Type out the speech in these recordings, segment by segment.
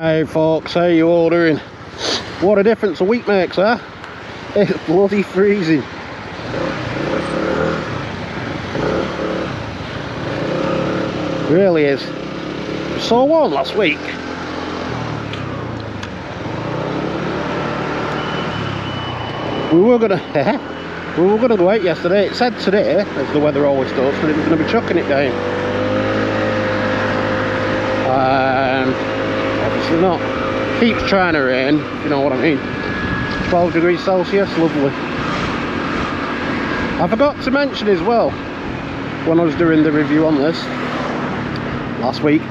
Hey folks, how you all doing? What a difference a week makes, huh? It's bloody freezing. It really is. It was so warm last week. We were gonna go out yesterday. It said today, as the weather always does, that it was gonna be chucking it down. Obviously not. Keeps trying to rain, if you know what I mean. 12 degrees Celsius, lovely. I forgot to mention as well, when I was doing the review on this last week,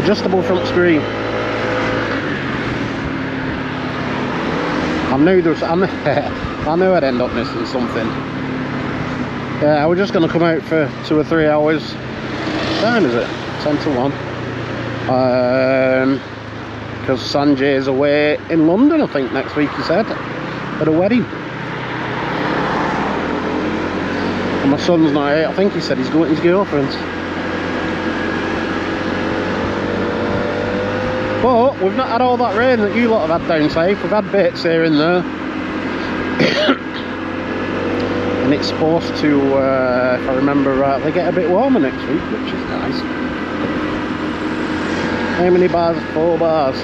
adjustable front screen. I knew I'd end up missing something. Yeah, I was just going to come out for 2 or 3 hours. What time is it? 10 to 1. Because Sanjay's away in London, I think, next week, he said, at a wedding. And my son's not here. I think he said he's going to his girlfriend's. But we've not had all that rain that you lot have had down south. We've had bits here and there. And it's supposed to, if I remember rightly, get a bit warmer next week, which is nice. How many bars? 4 bars.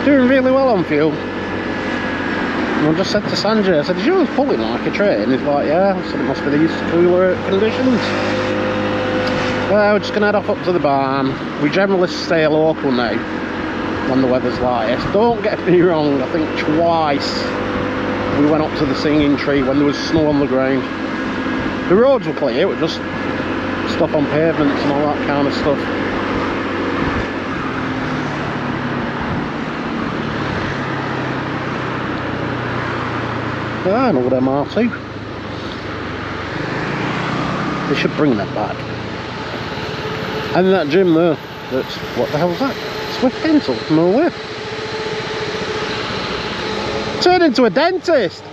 Doing really well on fuel. And I just said to Sanjay, I said, "Is yours pulling like a train?" He's like, "Yeah." I said, "It must be these cooler conditions." Well, we're just going to head off up to the barn. We generally stay local now when the weather's like this. Don't get me wrong, I think twice we went up to the Singing Tree when there was snow on the ground. The roads were clear, it was just stuff on pavements and all that kind of stuff. Ah, an old MR2. They should bring that back. And that gym there, that's, what the hell is that? Swift Dental? No way. Turned into a dentist!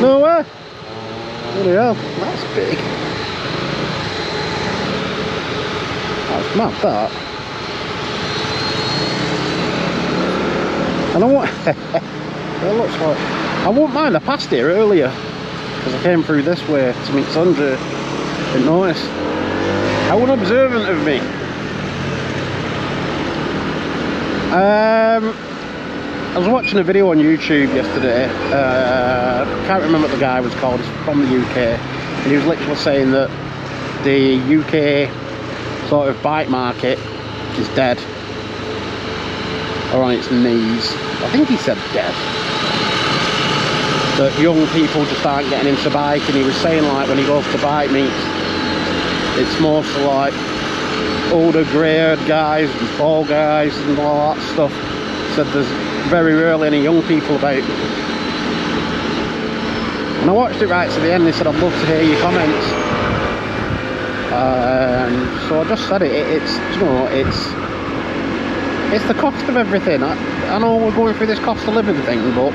No way! Bloody hell, that's big. That's mad, that. And I want... it looks like... I won't mind, I passed here earlier, because I came through this way to meet Sanjay. Didn't notice. How unobservant of me. I was watching a video on YouTube yesterday. I can't remember what the guy was called. He's from the UK, and he was literally saying that the UK sort of bike market is dead, or on its knees. I think he said dead. That young people just aren't getting into bike, and he was saying, like, when he goes to bike meets, it's mostly like older grey-haired guys and tall guys and all that stuff. Said there's very rarely any young people about. And I watched it right to the end. They said, "I'd love to hear your comments." So I just said it. It's, you know, it's the cost of everything. I know we're going through this cost of living thing, but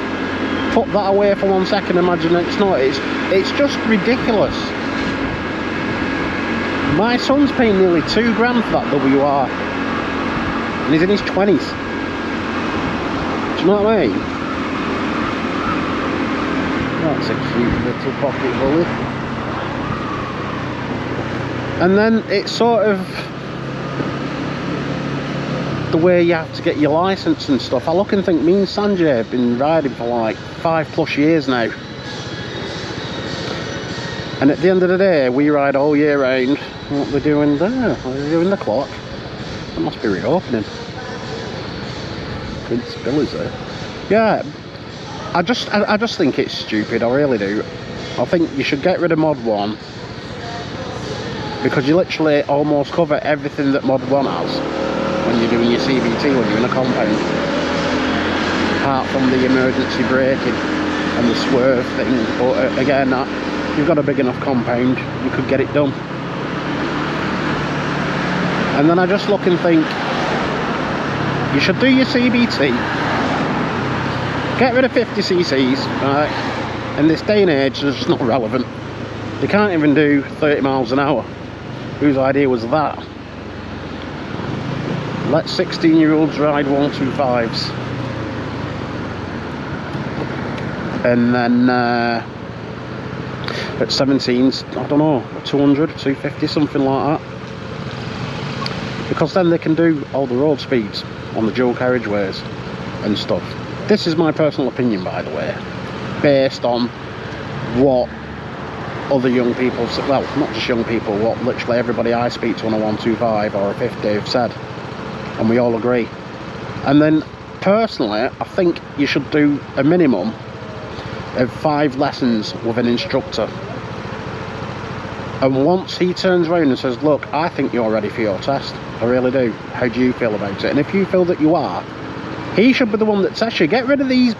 put that away for 1 second. Imagine it's not. It's just ridiculous. My son's paying nearly £2 grand for that WR, and he's in his 20s. Do you know what I mean? That's a cute little pocket bully. And then it's sort of the way you have to get your licence and stuff. I look and think, me and Sanjay have been riding for like 5+ years now. And at the end of the day, we ride all year round. What they're doing there? What are they doing the clock? That must be reopening. Prince Billy's there. Yeah, I just think it's stupid. I really do. I think you should get rid of Mod 1, because you literally almost cover everything that Mod 1 has when you're doing your CVT, when you're in a compound, apart from the emergency braking and the swerve thing. But again, you've got a big enough compound, you could get it done. And then I just look and think, you should do your CVT, get rid of 50cc's, right? In this day and age, it's just not relevant. They can't even do 30 miles an hour. Whose idea was that? Let 16-year-olds ride 125s. And then at 17s, I don't know, 200, 250, something like that. Because then they can do all the road speeds on the dual carriageways and stuff. This is my personal opinion, by the way, based on what other young people, well, not just young people, what literally everybody I speak to on a 125 or a 50 have said, and we all agree. And then personally, I think you should do a minimum of 5 lessons with an instructor, and once he turns around and says, look, I think you're ready for your test, I really do, how do you feel about it? And if you feel that you are, he should be the one that tests you. Get rid of these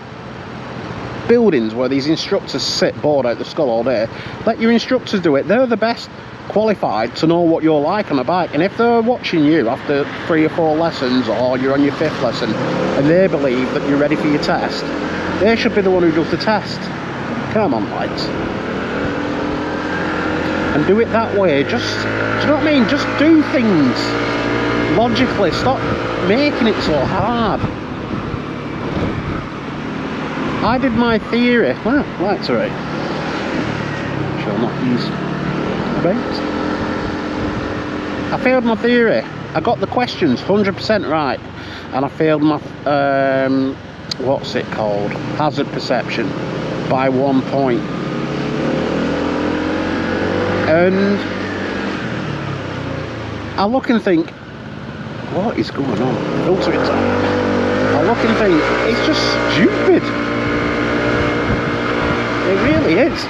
buildings where these instructors sit bored out the skull all day. Let your instructors do it. They're the best qualified to know what you're like on a bike, and if they're watching you after 3 or 4 lessons, or you're on your 5th lesson, and they believe that you're ready for your test, they should be the one who does the test. Come on, lads. And do it that way. Just, do you know what I mean? Just do things logically. Stop making it so hard. I did my theory. Well, that's alright. Shall not use about. I failed my theory. I got the questions 100% right, and I failed my what's it called? Hazard perception by 1 point. And I look and think, what is going on? Filter it on. I look and think, it's just stupid. It really is.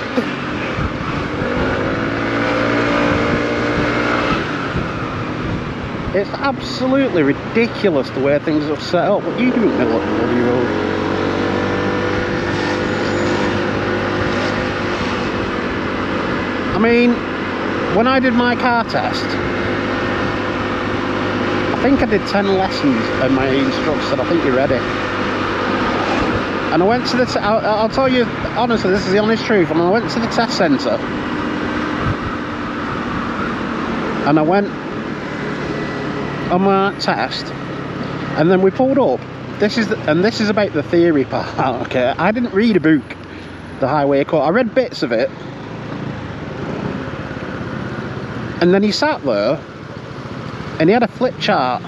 It's absolutely ridiculous the way things are set up. What are you doing in the middle of the bloody road? I mean, when I did my car test, I think I did 10 lessons, and my instructor said, I think you're ready. And I went to the, I'll tell you honestly, this is the honest truth, and I went to the test centre, and I went on my test, and then we pulled up. This is about the theory part, okay? I didn't read a book, the highway code. I read bits of it, and then he sat there, and he had a flip chart,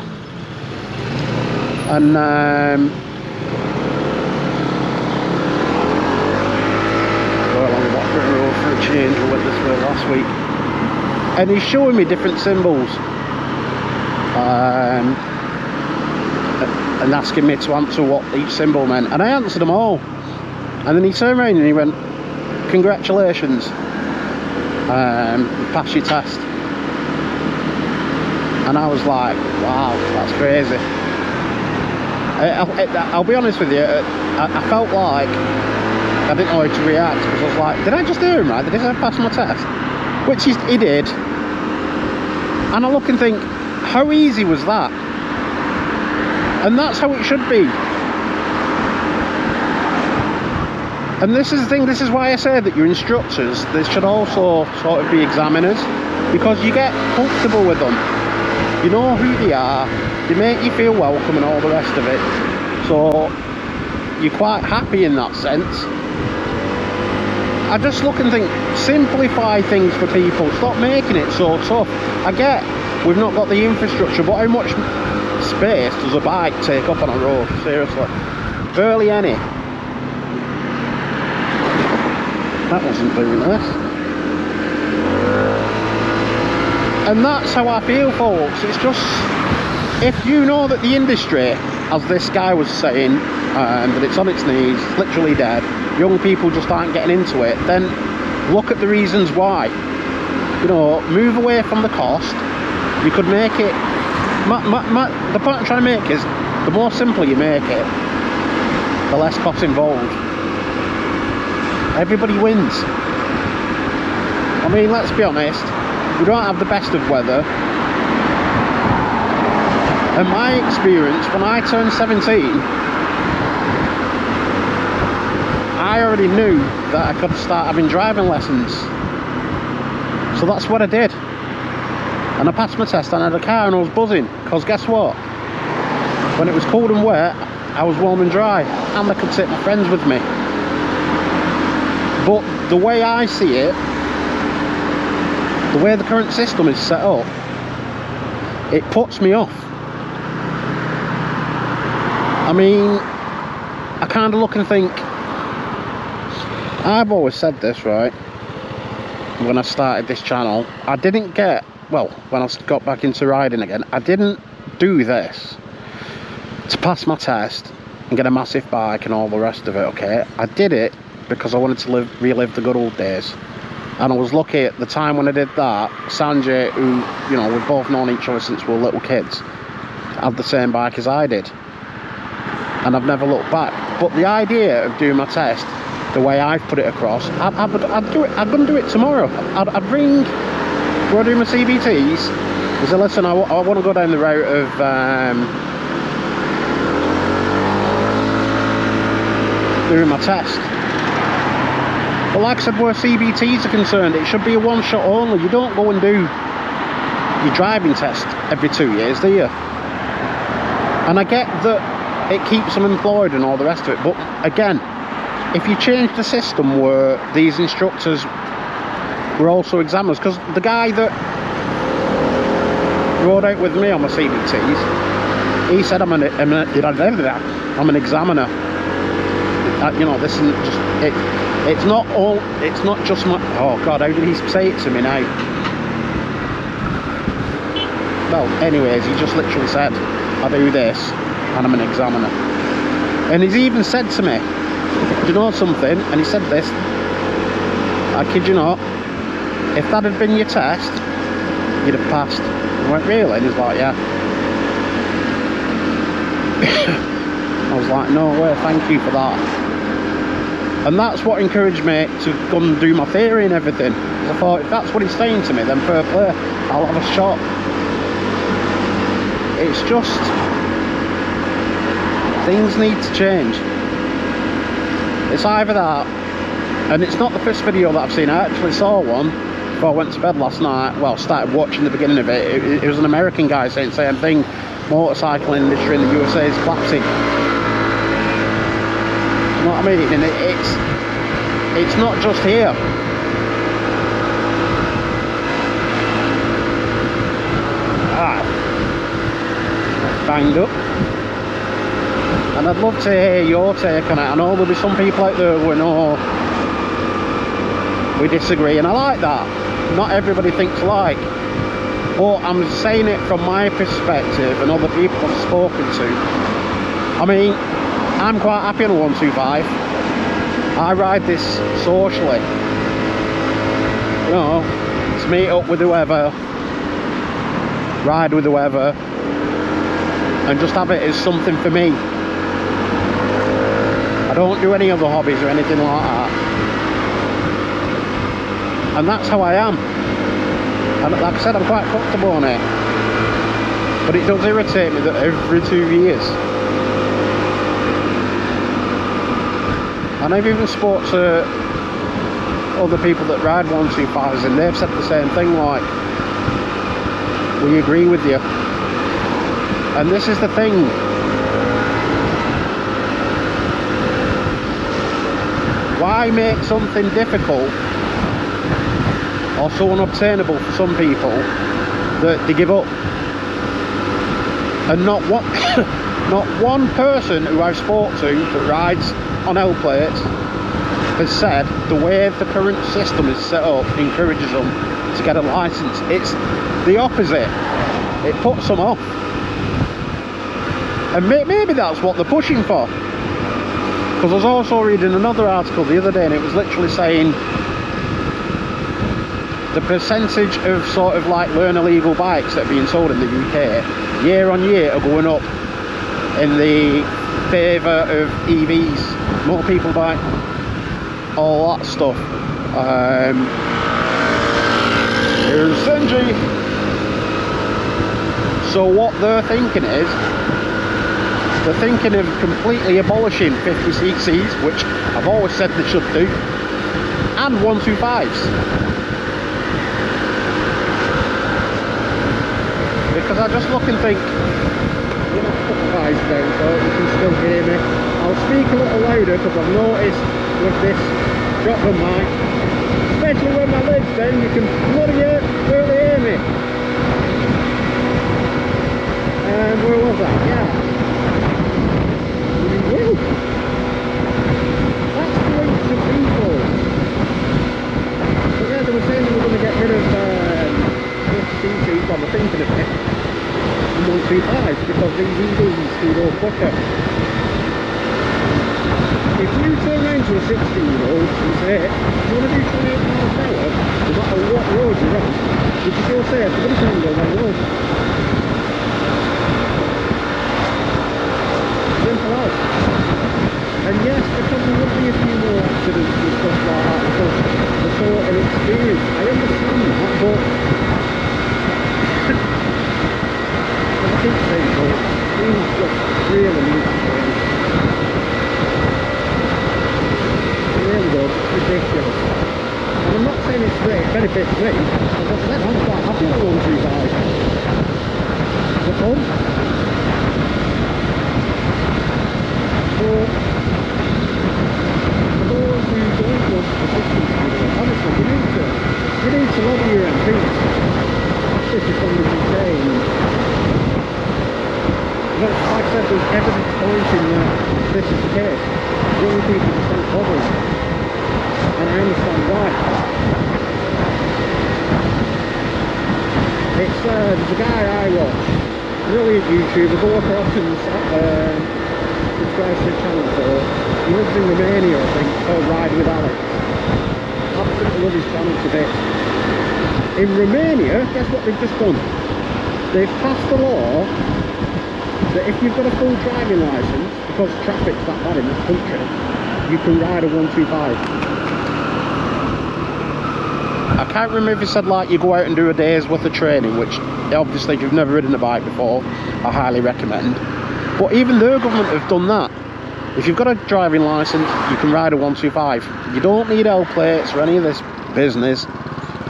and go along Watford Road for a change. We went this way last week, and he's showing me different symbols, and asking me to answer what each symbol meant, and I answered them all. And then he turned around and he went, congratulations, you passed your test. And I was like, wow, that's crazy. I'll be honest with you, I felt like I didn't know how to react, because I was like, did I just do him right? Did I pass my test? Which he did. And I look and think, how easy was that? And that's how it should be. And this is the thing, this is why I say that your instructors, they should also sort of be examiners, because you get comfortable with them. You know who they are, they make you feel welcome and all the rest of it. So you're quite happy in that sense. I just look and think, simplify things for people, stop making it so tough. I get we've not got the infrastructure, but how much space does a bike take up on a road? Seriously, barely any. That wasn't doing this. And that's how I feel, folks. It's just, if you know that the industry, as this guy was saying, that it's on its knees, literally dead, young people just aren't getting into it, then look at the reasons why. You know, move away from the cost. You could make it, the point I'm trying to make is, the more simple you make it, the less cost involved. Everybody wins. I mean, let's be honest, we don't have the best of weather. In my experience, when I turned 17, I already knew that I could start having driving lessons. So that's what I did. And I passed my test and I had a car and I was buzzing. Because guess what? When it was cold and wet, I was warm and dry. And I could take my friends with me. But the way I see it, the way the current system is set up, it puts me off. I mean, I kind of look and think, I've always said this, right? When I started this channel, I didn't get, well, when I got back into riding again, I didn't do this to pass my test and get a massive bike and all the rest of it, okay? I did it because I wanted to relive the good old days. And I was lucky at the time when I did that, Sanjay, who, you know, we've both known each other since we were little kids, had the same bike as I did. And I've never looked back. But the idea of doing my test the way I've put it across, I'd do it. I'm going to do it tomorrow. I'd ring, go do my CBTs. I said, listen, I want to go down the route of doing my test. But like I said, where CBTs are concerned, it should be a one-shot only. You don't go and do your driving test every 2 years, do you? And I get that it keeps them employed and all the rest of it, but again, if you change the system where these instructors were also examiners, because the guy that rode out with me on my CBTs, he said I'm an examiner. You know, this isn't just it. It's not just my, oh god, how did he say it to me now? Well, anyways, he just literally said, I do this and I'm an examiner. And he's even said to me, do you know something? And he said this, I kid you not, if that had been your test, you'd have passed. I went, really? And he's like, yeah. I was like, no way, thank you for that. And that's what encouraged me to go and do my theory and everything. I thought, if that's what he's saying to me, then fair play, I'll have a shot. It's just, things need to change. It's either that, and it's not the first video that I've seen. I actually saw one before I went to bed last night. Well, started watching the beginning of it. It was an American guy saying the same thing. Motorcycle industry in the USA is collapsing. You know what I mean? And it's not just here. Banged up. And I'd love to hear your take on it. I know there'll be some people out there who know we disagree, and I like that. Not everybody thinks alike. But I'm saying it from my perspective and other people I've spoken to. I mean, I'm quite happy on a 125. I ride this socially. You know, to meet up with whoever, ride with whoever, and just have it as something for me. I don't do any other hobbies or anything like that. And that's how I am. And like I said, I'm quite comfortable on it. But it does irritate me that every 2 years. And I've even spoke to other people that ride 125s, and they've said the same thing, like, we agree with you. And this is the thing. Why make something difficult or so unobtainable for some people that they give up? And not one person who I've spoke to that rides on L plates has said the way the current system is set up encourages them to get a license. It's the opposite. It puts them off. And maybe that's what they're pushing for. Because I was also reading another article the other day, and it was literally saying the percentage of sort of like learn illegal bikes that are being sold in the UK year on year are going up in the favour of EVs. More people buy all that stuff. Here's Senji. So what they're thinking is, they're thinking of completely abolishing 50cc's, which I've always said they should do, and 125s. because I just look and think, you know, put the guys down so you can still hear me. I'll speak a little louder because I've noticed with this shotgun mic, especially when my lid's down, you can bloody barely hear me. Where was that? Yeah. Woo! That's great to people. But yeah, they were saying they were going to get rid of CCs, well, they're thinking of it, and 125s because these EVs do go quicker. If you turn around to a 16-year-old and say, do you want to do 28 miles an hour, no matter what road you're on, would you still say, I'm going to go down the road? Simple as. And yes, there probably would be a few more accidents and stuff like that because they're so inexperienced. I understand that, but I think people just really need to change. It really does, it's ridiculous. And I'm not saying it's great, it benefits me. As I said, I'm quite happy with 125. It's fun. So, for those who don't want assistance with it, honestly, you need to lobby your MPs. This is from the UK, and like I said, there's evidence pointing that this is the case. Young people just don't bother, and I understand why. It's there's a guy I watch, brilliant YouTuber, go across and subscribe to the channel for. He lives in Romania, I think, called Ride with Alex. Absolutely love his channel to bits. In Romania, guess what they've just done? They've passed a law that if you've got a full driving licence, because traffic's that bad in this country, you can ride a 125. I can't remember if he said like you go out and do a day's worth of training, which obviously if you've never ridden a bike before, I highly recommend. But even their government have done that. If you've got a driving licence, you can ride a 125. You don't need L plates or any of this business.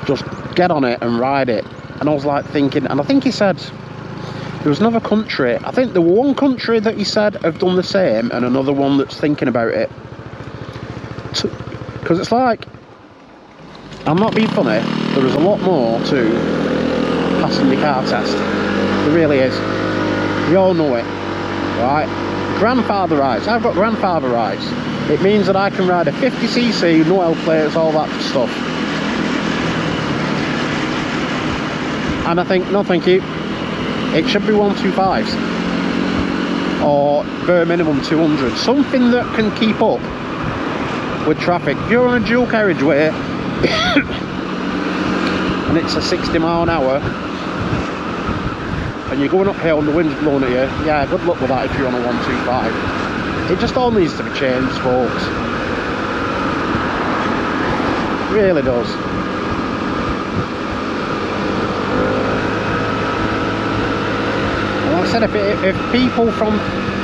Just get on it and ride it. And I was like thinking, and I think he said there was another country, I think the one country that he said have done the same and another one that's thinking about it. Because it's like, I'm not being funny, there is a lot more to passing the car test. There really is. We all know it. Right, grandfather rights. I've got grandfather rights. It means that I can ride a 50cc, no L plates, all that stuff. And I think, no thank you, it should be 125s or bare minimum 200, something that can keep up with traffic. If you're on a dual carriageway and it's a 60 mile an hour and you're going uphill and the wind's blowing at you, yeah, good luck with that if you're on a 125. It just all needs to be changed, folks. It really does. And like I said, if people from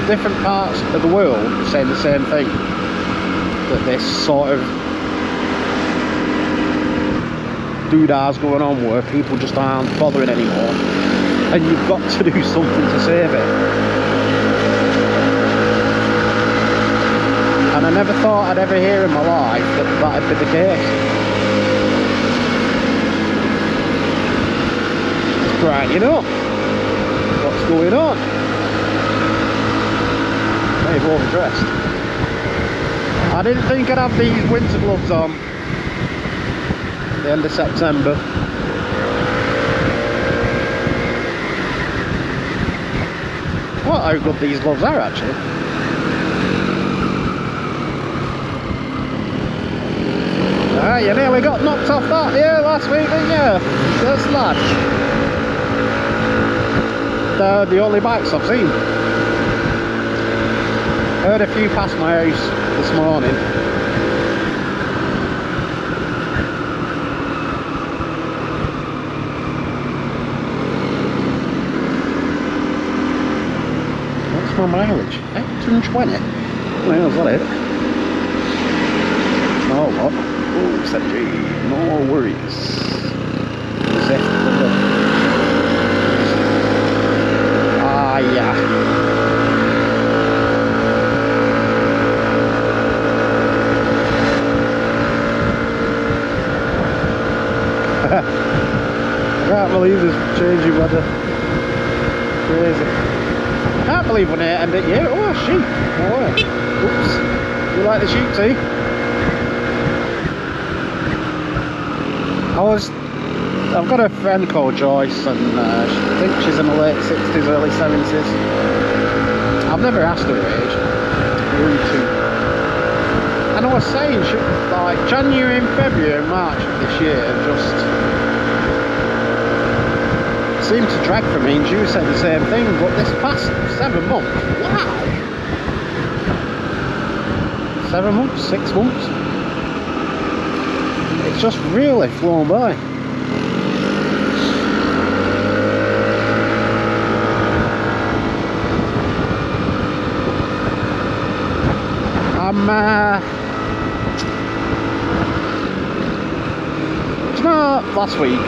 different parts of the world are saying the same thing, that this sort of doodads going on where people just aren't bothering anymore, and you've got to do something to save it. And I never thought I'd ever hear in my life that that'd be the case. It's brightening up. What's going on? Maybe overdressed. I didn't think I'd have these winter gloves on at the end of September. What how good these gloves are actually. Ah, you nearly got knocked off that here last week, didn't you? Just lad. They're the only bikes I've seen. Heard a few past my house this morning. What's my mileage? 820. Well, is that it? No, what? Oh, said G. No worries. I can't believe this changing weather. Crazy. I can't believe when I end it here. Oh, sheep. Oh, oops. You like the sheep too? I've got a friend called Joyce, and I think she's in the late 60s, early 70s. I've never asked her age. Really too. And I was saying, like January and February and March of this year just seemed to drag for me, and she said the same thing, but this past 7 months, wow! 7 months, 6 months, it's just really flown by. Last week,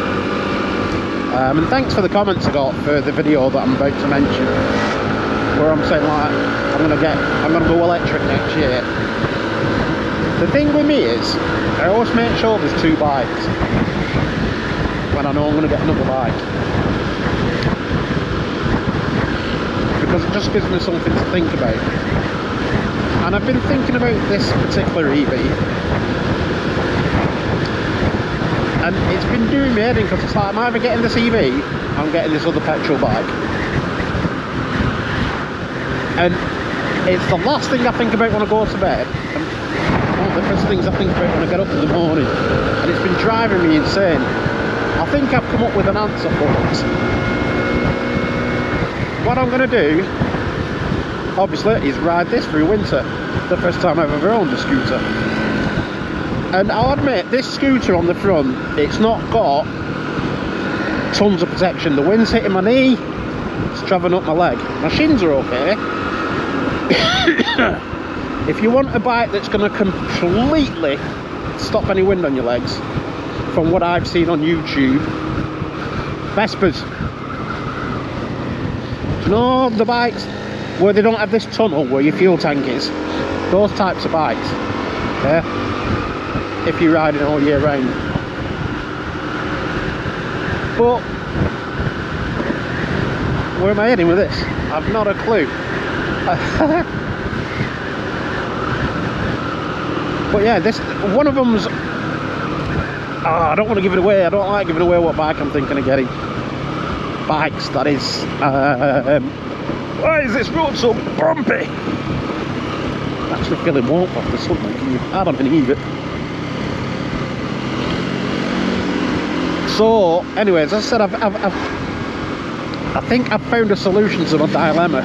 and thanks for the comments I got for the video that I'm about to mention, where I'm saying like I'm gonna go electric next year. The thing with me is I always make sure there's 2 bikes when I know I'm gonna get another bike, because it just gives me something to think about. And I've been thinking about this particular EV, and it's been doing me head in, because it's like I'm either getting this EV, I'm getting this other petrol bike. And it's the last thing I think about when I go to bed, and one of the first things I think about when I get up in the morning. And it's been driving me insane. I think I've come up with an answer for it. What I'm going to do, obviously, is ride this through winter. The first time I've ever owned a scooter. And I'll admit, this scooter on the front, it's not got tons of protection. The wind's hitting my knee, it's travelling up my leg. My shins are okay. If you want a bike that's going to completely stop any wind on your legs, from what I've seen on YouTube, Vespers. You know the bikes where they don't have this tunnel where your fuel tank is? Those types of bikes. Yeah. If you're riding all year round. But where am I heading with this? I've not a clue. But yeah, this one of them's I don't want to give it away. I don't like giving away what bike I'm thinking of getting. Bikes, that is. Why is this road so bumpy? I'm actually feeling warmth off the sun. I don't believe it. So, anyways, as I said, I think I've found a solution to my dilemma,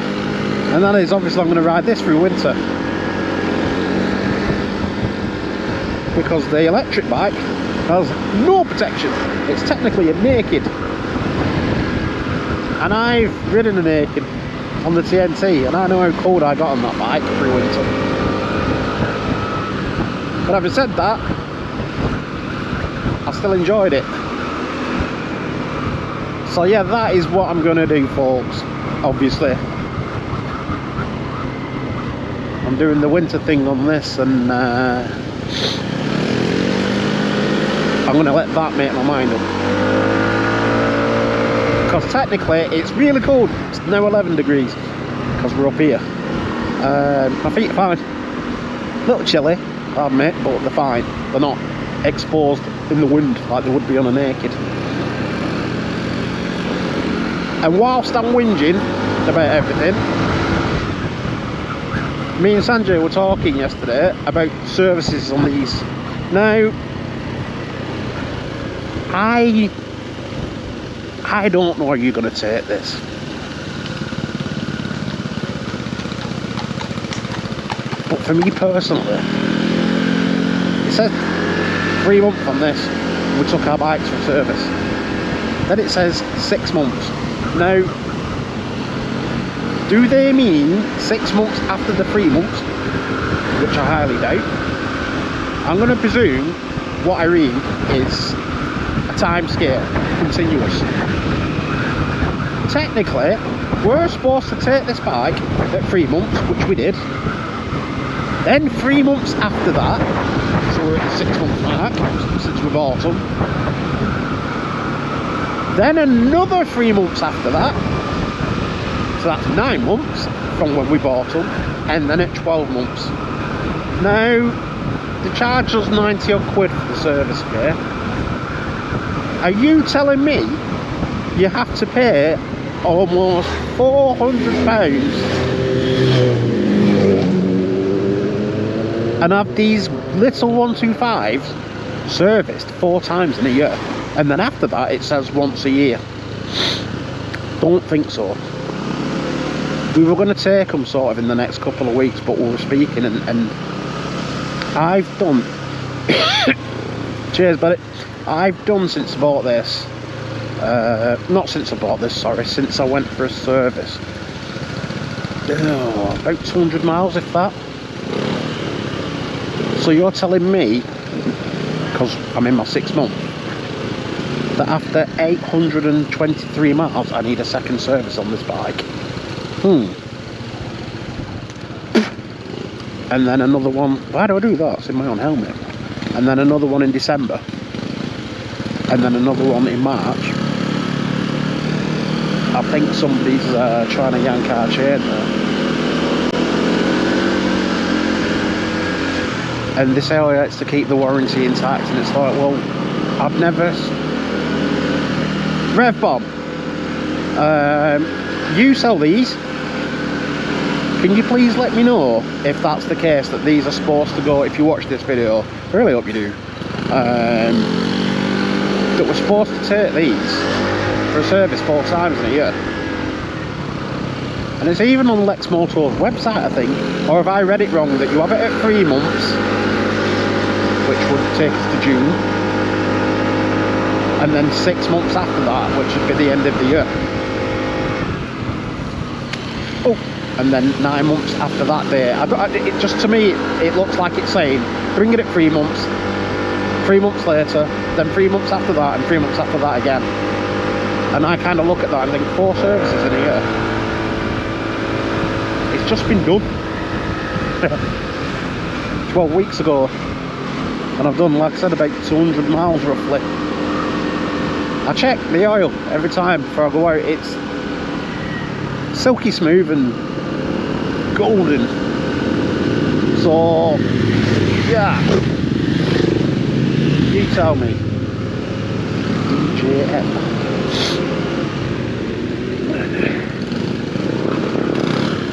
and that is obviously I'm going to ride this through winter, because the electric bike has no protection. It's technically a naked, and I've ridden a naked on the TNT, and I know how cold I got on that bike through winter. But having said that, I still enjoyed it. So yeah, that is what I'm going to do, folks. Obviously, I'm doing the winter thing on this, and I'm going to let that make my mind up. Because technically, it's really cold. It's now 11 degrees, because we're up here. My feet are fine. A little chilly, I admit, but they're fine. They're not exposed in the wind like they would be on a naked. And whilst I'm whinging about everything, me and Sanjay were talking yesterday about services on these. Now, I don't know how you're going to take this. But for me personally, it says 3 months on this, we took our bikes for service. Then it says 6 months. Now, do they mean 6 months after the 3 months, which I highly doubt? I'm going to presume what I read is a time scale, continuous. Technically, we're supposed to take this bike at 3 months, which we did. Then 3 months after that, so we're at the 6 month mark since we bought them, Then another 3 months after that. So that's 9 months from when we bought them, and then at 12 months. Now, they charge us 90 odd quid for the service, okay? Are you telling me you have to pay almost £400 and have these little 125s serviced 4 times in a year, and then after that it says once a year? Don't think so. We were going to take them sort of in the next couple of weeks, but we were speaking and I've done cheers buddy, I've done since I bought this, not since I bought this, sorry, since I went for a service, about 200 miles if that. So you're telling me, because I'm in my 6th month, that after 823 miles I need a second service on this bike? And then another one, why do I do that? It's in my own helmet. And then another one in December. And then another one in March. I think somebody's trying to yank our chain there. And they say, oh yeah, it's to keep the warranty intact. And it's like, well, I've never... Rev Bob, you sell these. Can you please let me know if that's the case, that these are supposed to go, if you watch this video, I really hope you do, that we're supposed to take these for a service 4 times in a year. And it's even on Lex Motor's website, I think, or have I read it wrong, that you have it at 3 months, which would take us to June, and then 6 months after that, which would be the end of the year. Oh. And then 9 months after that day. It just, to me, it looks like it's saying bring it at 3 months, 3 months later, then 3 months after that, and 3 months after that again. And I kind of look at that and think 4 services in a year. It's just been done 12 weeks ago, and I've done, like I said, about 200 miles roughly. I check the oil every time before I go out. It's silky smooth and golden. So yeah, you tell me. DJM.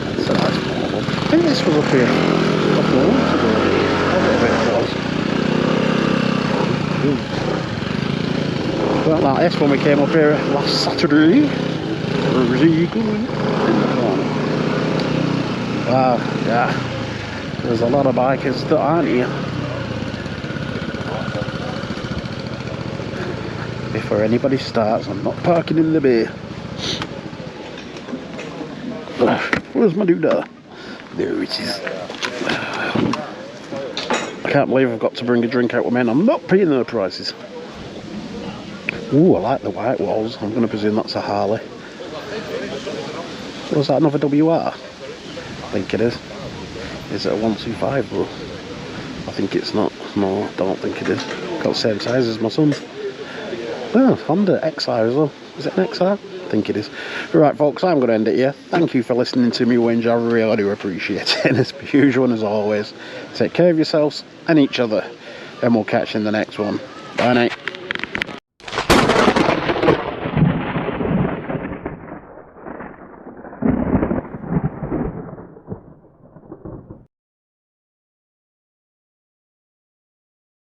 That's a nice model. I think this was up here a couple of months ago. A little bit it was. Well, like this when we came up here last Saturday. Wow, yeah, there's a lot of bikers that aren't here. Before anybody starts, I'm not parking in the bay. Where's my doodah? There it is. I can't believe I've got to bring a drink out with me and I'm not paying their prices. Ooh, I like the white walls. I'm going to presume that's a Harley. Was that another WR? I think it is. Is it a 125 bro? I think it's not. No, I don't think it is. Got the same size as my son's. Oh, Honda XR as well. Is it an XR? I think it is. Right folks, I'm going to end it here. Thank you for listening to me whinge. I really do appreciate it. And as per usual and as always, take care of yourselves and each other. And we'll catch you in the next one. Bye night.